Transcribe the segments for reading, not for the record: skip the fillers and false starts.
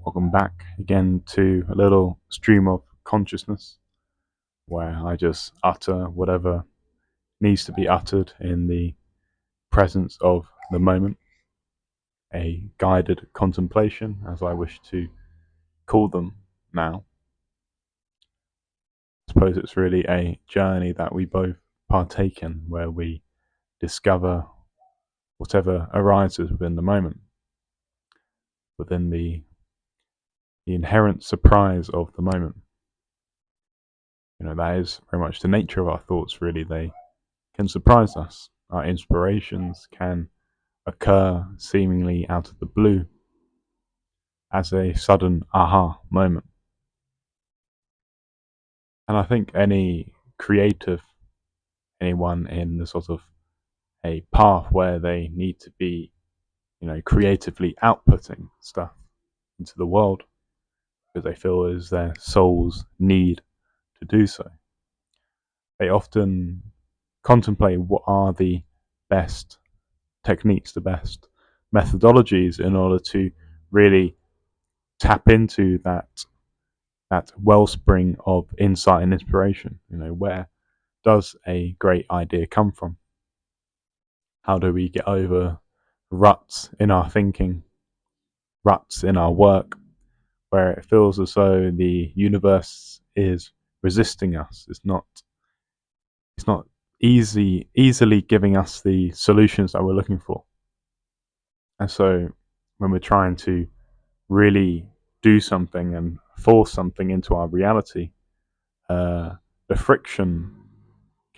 Welcome back again to a little stream of consciousness where I just utter whatever needs to be uttered in the presence of the moment, a guided contemplation, as I wish to call them now. I suppose it's really a journey that we both partake in where we discover whatever arises within the moment, within the inherent surprise of the moment. That is very much the nature of our thoughts, really. They can surprise us. Our inspirations can occur seemingly out of the blue as a sudden aha moment. And I think any creative, anyone in the sort of a path where they need to be, creatively outputting stuff into the world because they feel is their soul's need to do so. They often contemplate what are the best techniques, the best methodologies in order to really tap into that wellspring of insight and inspiration. Where does a great idea come from? How do we get over ruts in our thinking, ruts in our work, where it feels as though the universe is resisting us? It's not easily giving us the solutions that we're looking for. And so when we're trying to really do something and force something into our reality, the friction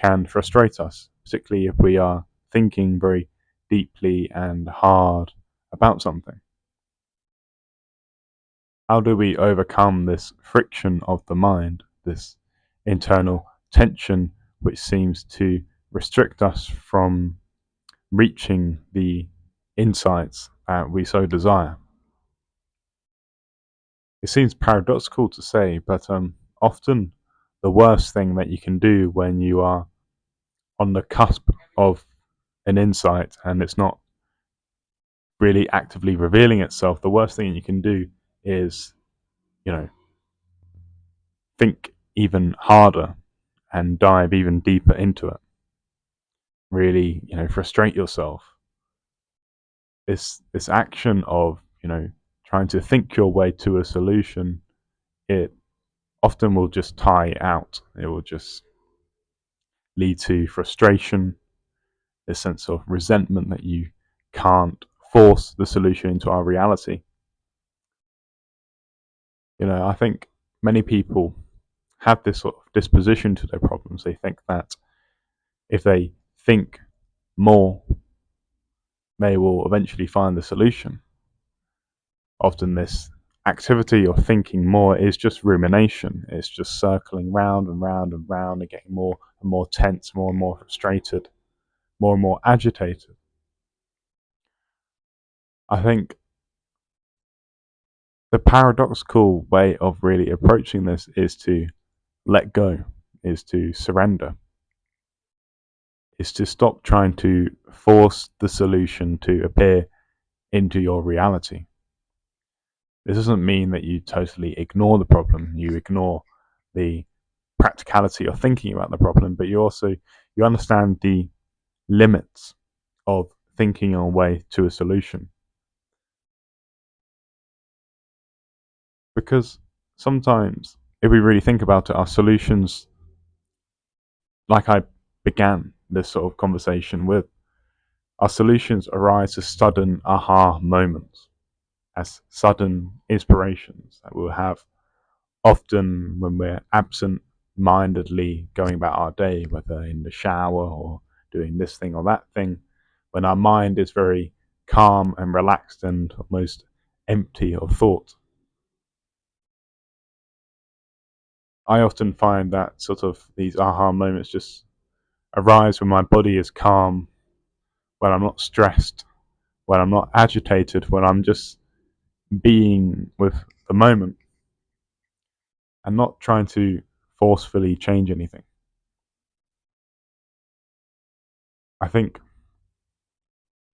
can frustrate us, particularly if we are thinking very deeply and hard about something. How do we overcome this friction of the mind, this internal tension which seems to restrict us from reaching the insights that we so desire? It seems paradoxical to say, but often the worst thing that you can do when you are on the cusp of an insight and it's not really actively revealing itself, the worst thing you can do is, think even harder and dive even deeper into it. Really, frustrate yourself. This action of, trying to think your way to a solution, it often will just tire out. It will just lead to frustration, a sense of resentment that you can't force the solution into our reality. I think many people have this sort of disposition to their problems. They think that if they think more, they will eventually find the solution. Often this activity of thinking more is just rumination. It's just circling round and round and round and getting more and more tense, more and more frustrated, more and more agitated. I think the paradoxical way of really approaching this is to let go, is to surrender, is to stop trying to force the solution to appear into your reality. This doesn't mean that you totally ignore the problem, you ignore the practicality of thinking about the problem, but you understand the limits of thinking your way to a solution. Because sometimes, if we really think about it, our solutions, like I began this sort of conversation with, our solutions arise as sudden aha moments, as sudden inspirations that we'll have often when we're absent-mindedly going about our day, whether in the shower or doing this thing or that thing, when our mind is very calm and relaxed and almost empty of thought. I often find that sort of these aha moments just arise when my body is calm, when I'm not stressed, when I'm not agitated, when I'm just being with the moment and not trying to forcefully change anything. I think,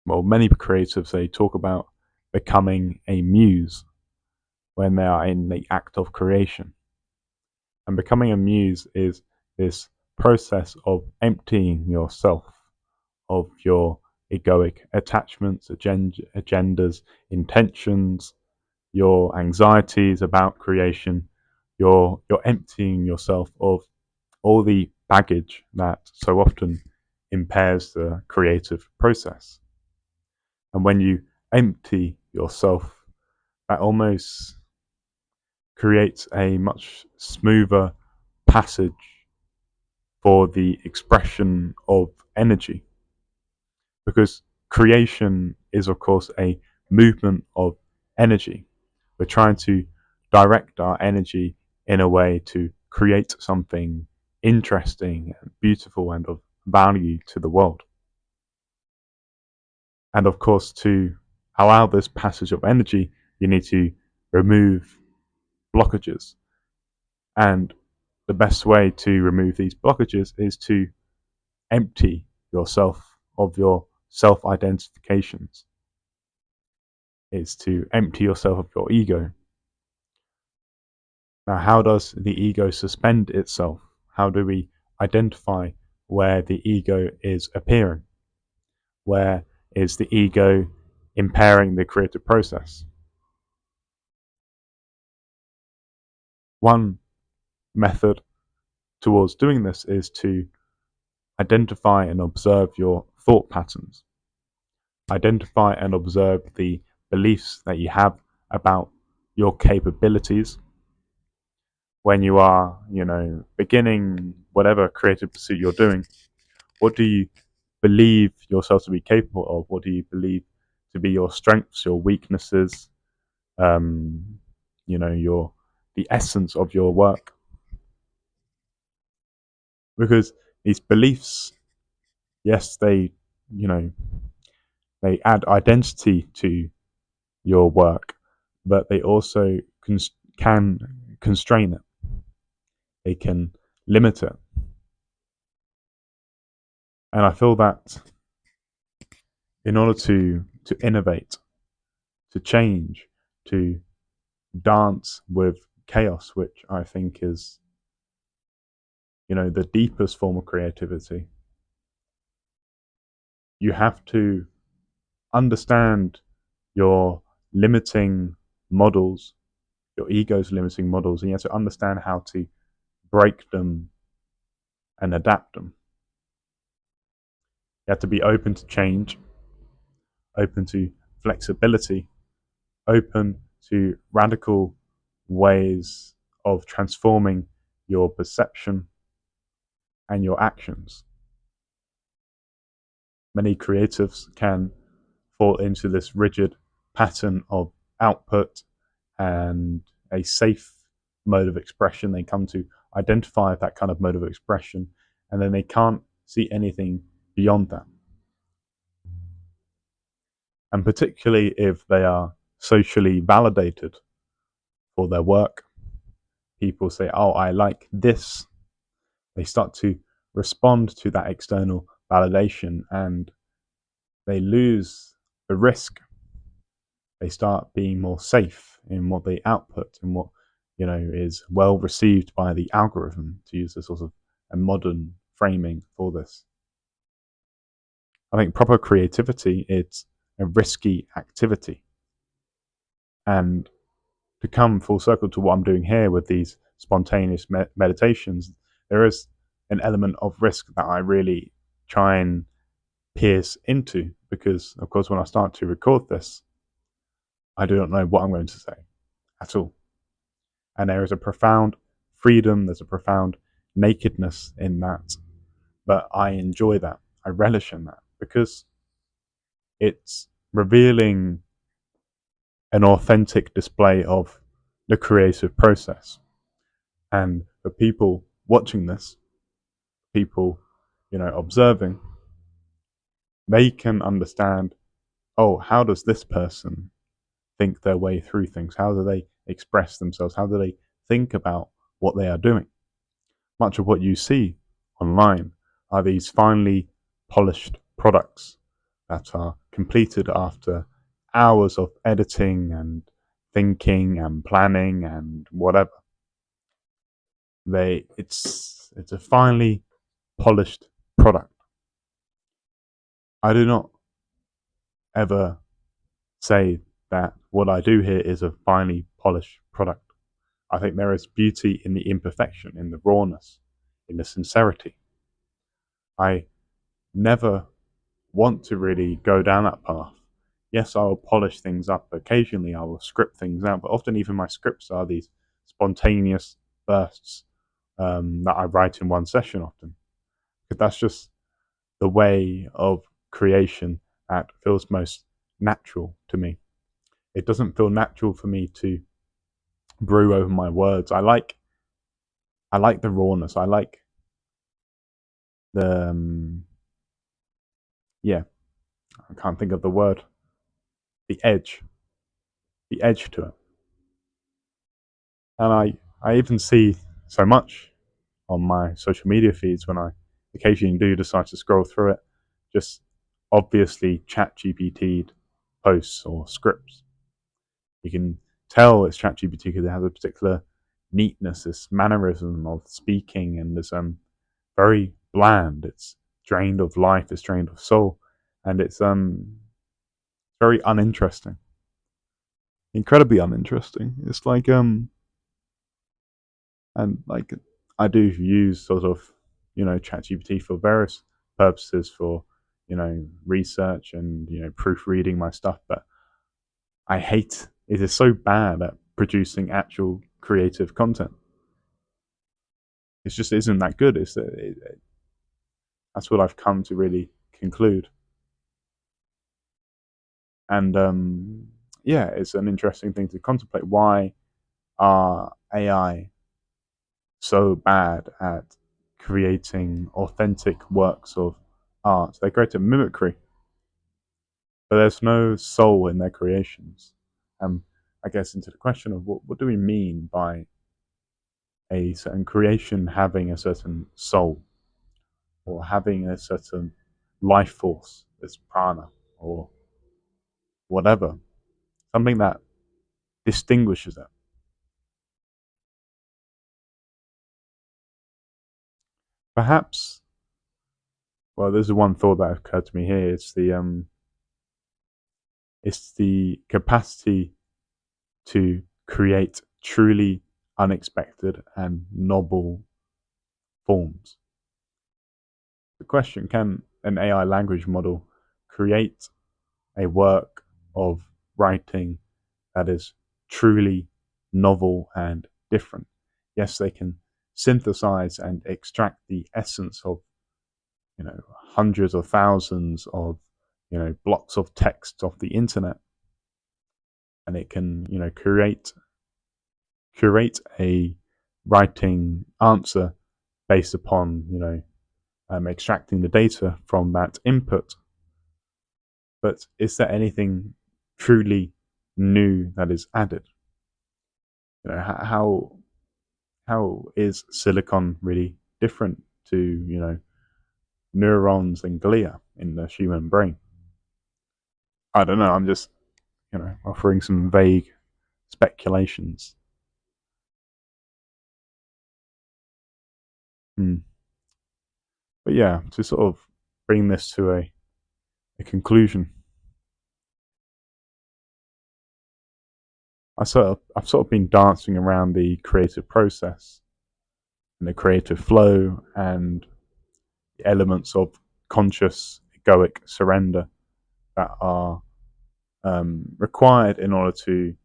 many creatives, they talk about becoming a muse. when they are in the act of creation. And becoming a muse is this process of emptying yourself of your egoic attachments, agendas, intentions, your anxieties about creation. You're emptying yourself of all the baggage that so often impairs the creative process. And when you empty yourself, that almost creates a much smoother passage for the expression of energy. Because creation is, of course, a movement of energy. We're trying to direct our energy in a way to create something interesting and beautiful and of value to the world. And of course, to allow this passage of energy, you need to remove blockages. And the best way to remove these blockages is to empty yourself of your self identifications. It's to empty yourself of your ego. Now, how does the ego suspend itself? How do we identify where the ego is appearing? Where is the ego impairing the creative process? One method towards doing this is to identify and observe your thought patterns. Identify and observe the beliefs that you have about your capabilities when you are, beginning whatever creative pursuit you're doing. What do you believe yourself to be capable of? What do you believe to be your strengths, your weaknesses, your the essence of your work? Because these beliefs, yes, they add identity to your work, but they also can constrain it. They can limit it. And I feel that in order to innovate, to change, to dance with chaos, which I think is, the deepest form of creativity, you have to understand your limiting models, your ego's limiting models, and you have to understand how to break them and adapt them. You have to be open to change, open to flexibility, open to radical ways of transforming your perception and your actions. Many creatives can fall into this rigid pattern of output and a safe mode of expression. They come to identify that kind of mode of expression, and then they can't see anything beyond that. And particularly if they are socially validated for their work, people say, oh, I like this. They start to respond to that external validation and they lose the risk. They start being more safe in what they output and what is well received by the algorithm, to use a sort of a modern framing for this. I think proper creativity is a risky activity. And to come full circle to what I'm doing here with these spontaneous meditations, there is an element of risk that I really try and pierce into, because of course when I start to record this, I do not know what I'm going to say at all. And there is a profound freedom, there's a profound nakedness in that. But I enjoy that. I relish in that because it's revealing an authentic display of the creative process. And for people watching this, people, observing, they can understand, oh, how does this person think their way through things? How do they express themselves? How do they think about what they are doing? Much of what you see online are these finely polished products that are completed after hours of editing and thinking and planning and whatever. It's a finely polished product. I do not ever say that what I do here is a finely polished product. I think there is beauty in the imperfection, in the rawness, in the sincerity. I never want to really go down that path. Yes, I will polish things up. Occasionally, I will script things out, but often even my scripts are these spontaneous bursts that I write in one session often. Because that's just the way of creation that feels most natural to me. It doesn't feel natural for me to brew over my words. I like the rawness. I like the yeah. I can't think of the word. The edge, the edge to it. And I even see so much on my social media feeds when I occasionally do decide to scroll through it, just obviously chat GPT'd posts or scripts. You can tell it's chat GPT because it has a particular neatness, this mannerism of speaking, and it's very bland. It's drained of life, it's drained of soul, and it's very uninteresting. Incredibly uninteresting. It's like and like I do use sort of ChatGPT for various purposes for research and proofreading my stuff, but I hate it is so bad at producing actual creative content. It just isn't that good. That's what I've come to really conclude. And yeah, it's an interesting thing to contemplate. Why are AI so bad at creating authentic works of art? They're great at mimicry, but there's no soul in their creations. I guess into the question of what do we mean by a certain creation having a certain soul or having a certain life force, this prana or whatever, something that distinguishes it. Perhaps, well, there's one thought that occurred to me here. It's the capacity to create truly unexpected and novel forms. The question: can an AI language model create a work of writing that is truly novel and different? Yes, they can synthesize and extract the essence of hundreds or thousands of blocks of text off the internet, and it can curate a writing answer based upon extracting the data from that input. But is there anything truly new that is added? How is silicon really different to neurons and glia in the human brain? I don't know. I'm just offering some vague speculations. Hmm. But yeah, to sort of bring this to a conclusion, I've sort of been dancing around the creative process and the creative flow and the elements of conscious egoic surrender that are required in order to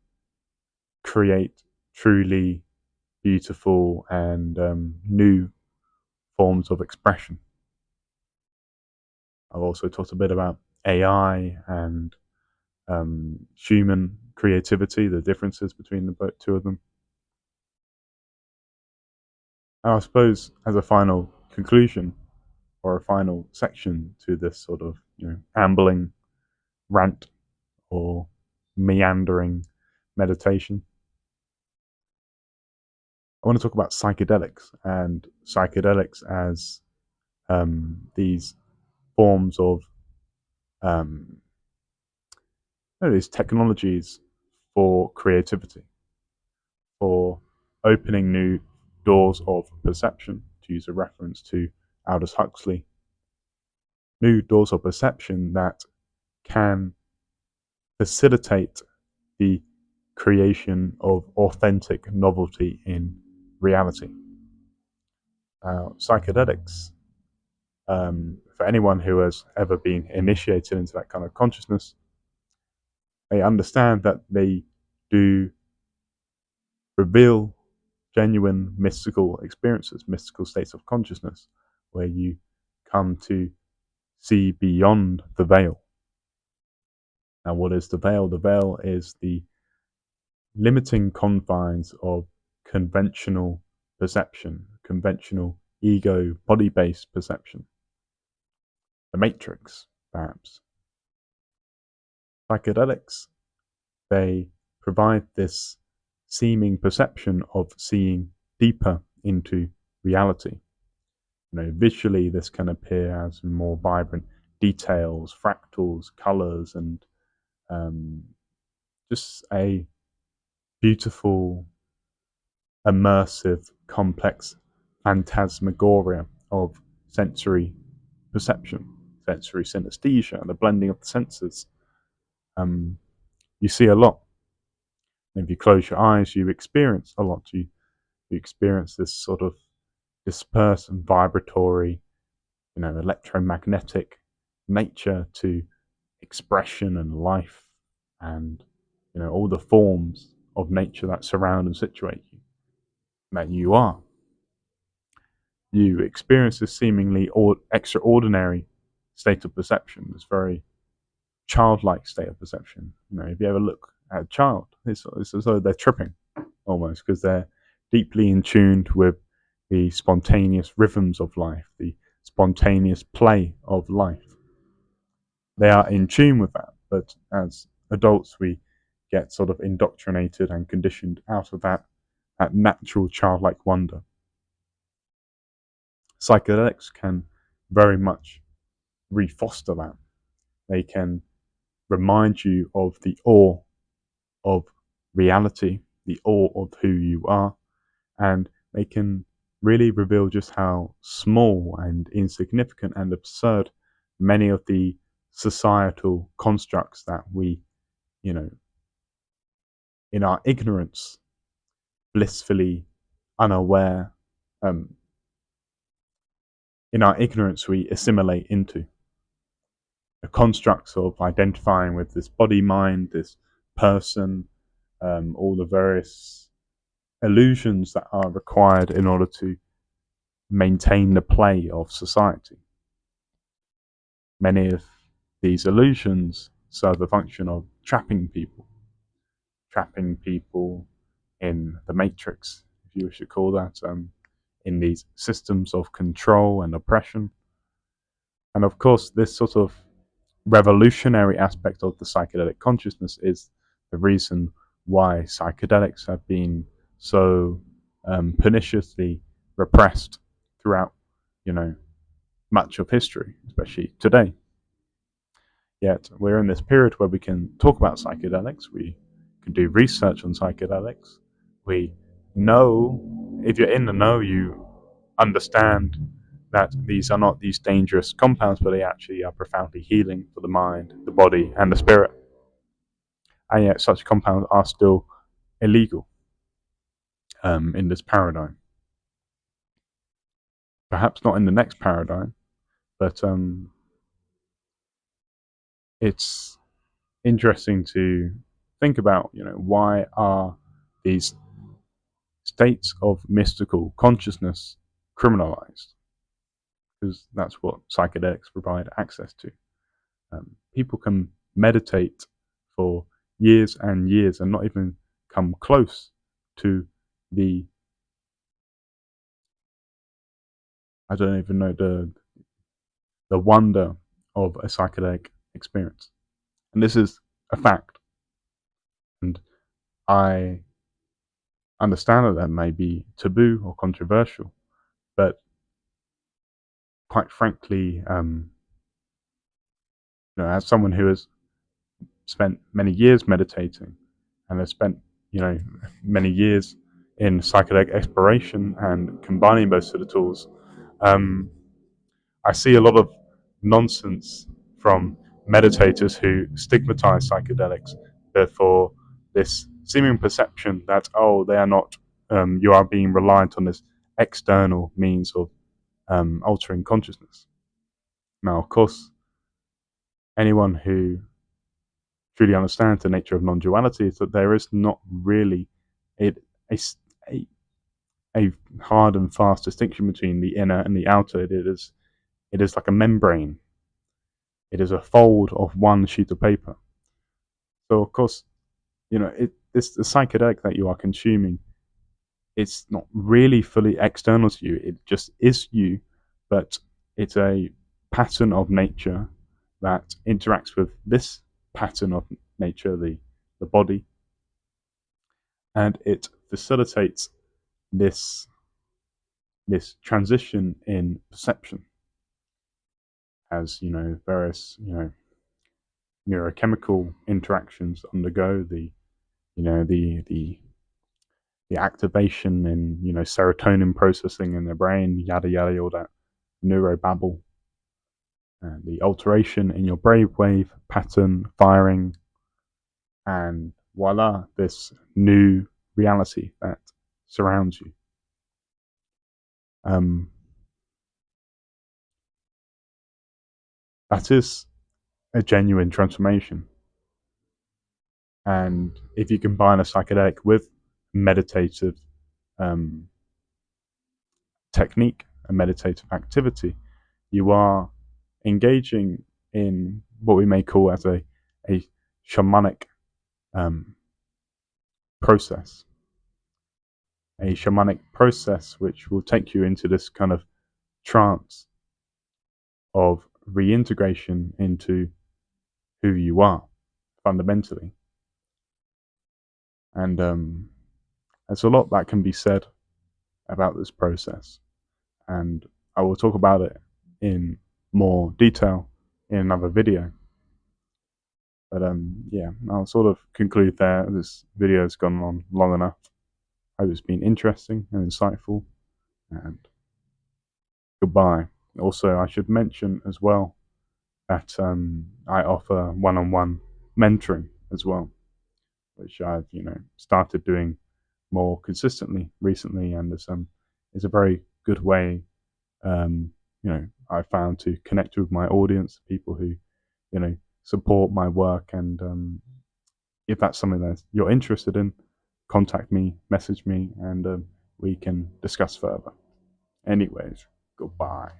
create truly beautiful and new forms of expression. I've also talked a bit about AI and human creativity, the differences between the two of them. And I suppose, as a final conclusion or a final section to this sort of ambling rant or meandering meditation, I want to talk about psychedelics and psychedelics as these forms of these technologies for creativity, for opening new doors of perception, to use a reference to Aldous Huxley, new doors of perception that can facilitate the creation of authentic novelty in reality. Psychedelics, for anyone who has ever been initiated into that kind of consciousness, they understand that they do reveal genuine mystical experiences, mystical states of consciousness, where you come to see beyond the veil. Now, what is the veil? The veil is the limiting confines of conventional perception, conventional ego body based perception. The matrix, perhaps. Psychedelics, they provide this seeming perception of seeing deeper into reality. Visually, this can appear as more vibrant details, fractals, colors, and just a beautiful, immersive, complex phantasmagoria of sensory perception, sensory synesthesia, the blending of the senses. You see a lot. If you close your eyes, you experience a lot. You experience this sort of dispersed and vibratory, electromagnetic nature to expression and life, and all the forms of nature that surround and situate you, that you are. You experience this seemingly extraordinary state of perception, this very childlike state of perception. If you ever look at a child, it's as though they're tripping almost, because they're deeply in tune with the spontaneous rhythms of life, the spontaneous play of life. They are in tune with that, but as adults, we get sort of indoctrinated and conditioned out of that natural childlike wonder. Psychedelics can very much refoster that. They can remind you of the awe of reality, the awe of who you are, and they can really reveal just how small and insignificant and absurd many of the societal constructs that we, in our ignorance, blissfully unaware, in our ignorance, we assimilate into. The constructs of identifying with this body, mind, this person, all the various illusions that are required in order to maintain the play of society. Many of these illusions serve the function of trapping people in the matrix, if you wish to call that, in these systems of control and oppression. And of course, this sort of revolutionary aspect of the psychedelic consciousness is the reason why psychedelics have been so perniciously repressed throughout, much of history, especially today. Yet we're in this period where we can talk about psychedelics, we can do research on psychedelics. We know, if you're in the know, you understand that these are not these dangerous compounds, but they actually are profoundly healing for the mind, the body, and the spirit. And yet such compounds are still illegal in this paradigm. Perhaps not in the next paradigm, but it's interesting to think about, why are these states of mystical consciousness criminalized? Because that's what psychedelics provide access to. People can meditate for years and years and not even come close to the, I don't even know, the wonder of a psychedelic experience. And this is a fact. And I understand that may be taboo or controversial, but quite frankly, as someone who has spent many years meditating and have spent, many years in psychedelic exploration and combining both sort of tools, um, I see a lot of nonsense from meditators who stigmatize psychedelics for this seeming perception that, oh, they are not, you are being reliant on this external means of altering consciousness. Now, of course, anyone who truly understands the nature of non-duality is that there is not really a, a, a a hard and fast distinction between the inner and the outer. It is like a membrane. It is a fold of one sheet of paper. So of course, this the psychedelic that you are consuming. It's not really fully external to you. It just is you, but it's a pattern of nature that interacts with this pattern of nature, the body, and it facilitates this this transition in perception as various neurochemical interactions undergo the activation in serotonin processing in the brain, yada yada, all that neurobabble, and the alteration in your brainwave pattern firing, and voila, this new reality that surrounds you. That is a genuine transformation. And if you combine a psychedelic with meditative um, technique, a meditative activity, you are engaging in what we may call as a shamanic um, process. A shamanic process which will take you into this kind of trance of reintegration into who you are fundamentally. And there's a lot that can be said about this process. And I will talk about it in more detail in another video. But yeah, I'll sort of conclude there. This video has gone on long enough. I hope it's been interesting and insightful. And goodbye. Also, I should mention as well that I offer one-on-one mentoring as well, which I've started doing more consistently recently, and is a very good way I found to connect with my audience, people who support my work. And if that's something that you're interested in, contact me, message me, and we can discuss further. Anyways, goodbye.